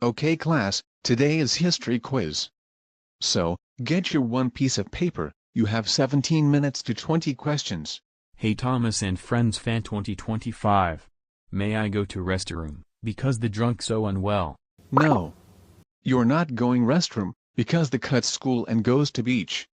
Okay class, today is history quiz. So, get your one piece of paper, you have 17 minutes to 20 questions. Hey Thomas and Friends Fan 2025. May I go to restroom, because the drunk so unwell? No. You're not going restroom, because the cuts school and goes to beach.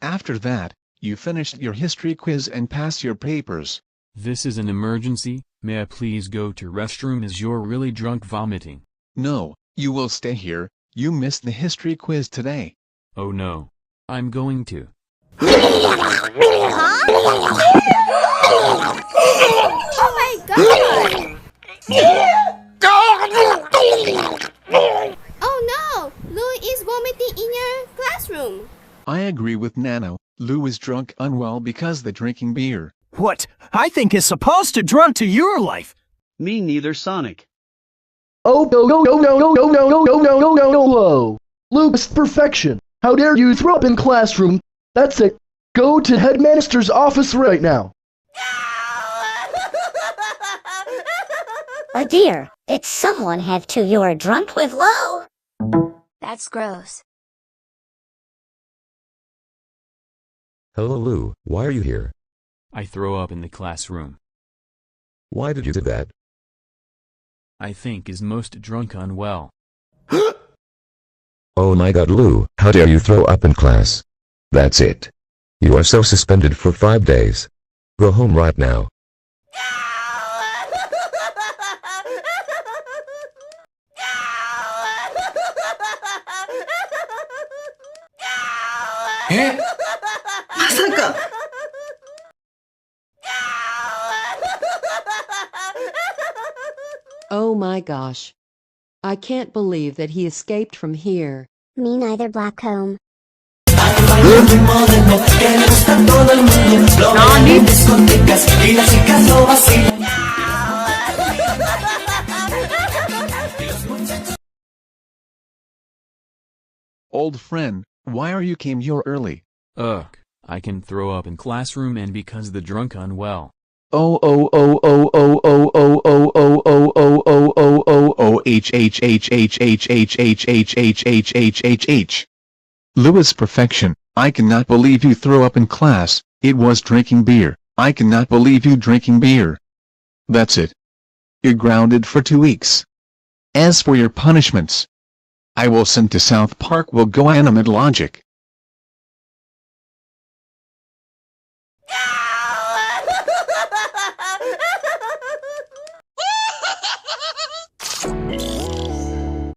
After that, you finished your history quiz and pass your papers. This is an emergency, may I please go to restroom as you're really drunk vomiting? No, you will stay here, you missed the history quiz today. Oh no. I'm going to. Oh my god! Oh no! Lou is vomiting in your classroom. I agree with Nano, Lou is drunk unwell because the drinking beer. What I think is supposed to drunk to your life. Me neither, Sonic. Oh no no no no no no no no no no no no no! Luke's perfection. How dare you throw up in classroom? That's it. Go to headmaster's office right now. Oh dear, did someone have to you're drunk with Lo? That's gross. Hello Lou, why are you here? I throw up in the classroom. Why did you do that? I think is most drunk unwell. Oh my god Lou, how dare you throw up in class? That's it. You are so suspended for 5 days. Go home right now. Oh my gosh. I can't believe that he escaped from here. Me neither, Blackcomb. Old friend, why are you came here early? Ugh, I can throw up in classroom and because the drunk unwell. Oh oh oh oh oh oh oh oh oh oh oh oh oh oh oh h h h h h h h h h h h h. Louis perfection, I cannot believe you throw up in class, it was drinking beer, I cannot believe you drinking beer. That's it. You're grounded for 2 weeks. As for your punishments, I will send to South Park will go animate logic.